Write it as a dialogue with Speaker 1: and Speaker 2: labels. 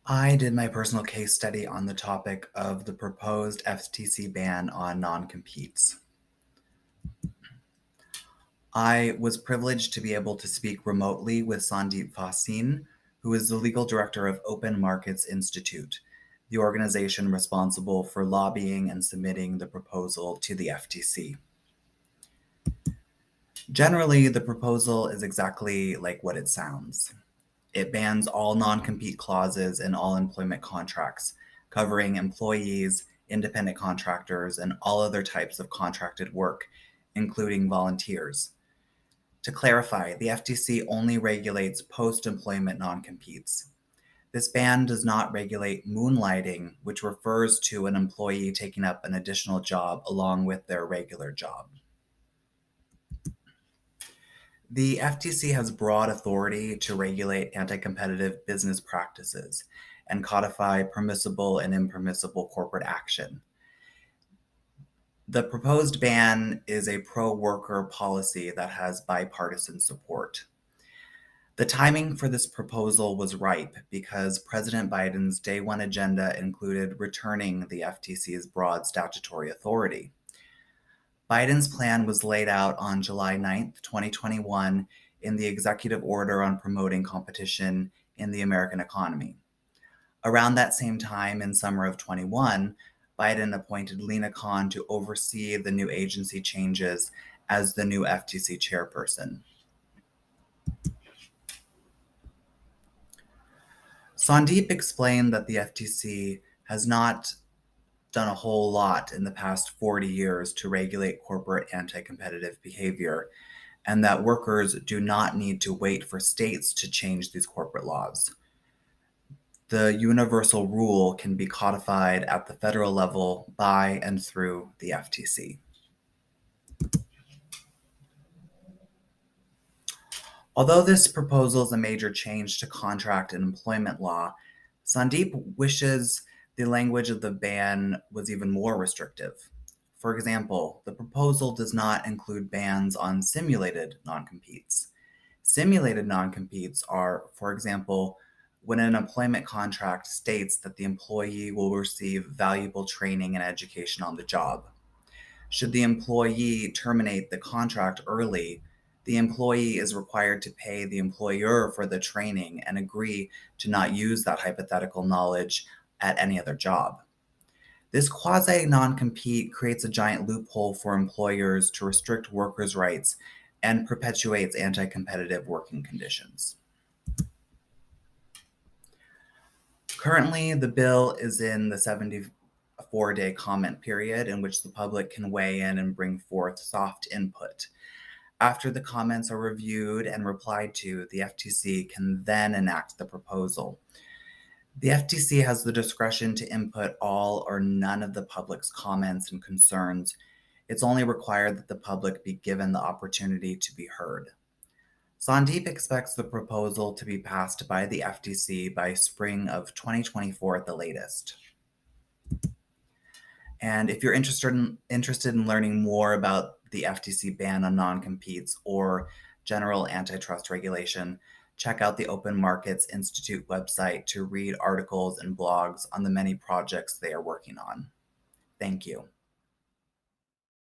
Speaker 1: I did my personal case study on the topic of the proposed FTC ban on non-competes. I was privileged to be able to speak remotely with Sandeep Vahseen, who is the legal director of Open Markets Institute, the organization responsible for lobbying and submitting the proposal to the FTC. Generally, the proposal is exactly like what it sounds. It bans all non-compete clauses in all employment contracts, covering employees, independent contractors, and all other types of contracted work, including volunteers. To clarify, the FTC only regulates post-employment non-competes. This ban does not regulate moonlighting, which refers to an employee taking up an additional job along with their regular job. The FTC has broad authority to regulate anti-competitive business practices and codify permissible and impermissible corporate action. The proposed ban is a pro-worker policy that has bipartisan support. The timing for this proposal was ripe because President Biden's day one agenda included returning the FTC's broad statutory authority. Biden's plan was laid out on July 9th, 2021, in the executive order on promoting competition in the American economy. Around that same time, in summer of 21, Biden appointed Lena Khan to oversee the new agency changes as the new FTC chairperson. Sandeep explained that the FTC has not done a whole lot in the past 40 years to regulate corporate anti-competitive behavior, and that workers do not need to wait for states to change these corporate laws. The universal rule can be codified at the federal level by and through the FTC. Although this proposal is a major change to contract and employment law, Sandeep wishes the language of the ban was even more restrictive. For example, the proposal does not include bans on simulated non-competes. Simulated non-competes are, for example, when an employment contract states that the employee will receive valuable training and education on the job. Should the employee terminate the contract early, the employee is required to pay the employer for the training and agree to not use that hypothetical knowledge at any other job. This quasi non compete creates a giant loophole for employers to restrict workers' rights and perpetuates anti competitive working conditions. Currently, the bill is in the 74-day comment period in which the public can weigh in and bring forth soft input. After the comments are reviewed and replied to, the FTC can then enact the proposal. The FTC has the discretion to input all or none of the public's comments and concerns. It's only required that the public be given the opportunity to be heard. Sandeep expects the proposal to be passed by the FTC by spring of 2024 at the latest. And if you're interested in learning more about the FTC ban on non-competes or general antitrust regulation, check out the Open Markets Institute website to read articles and blogs on the many projects they are working on. Thank you.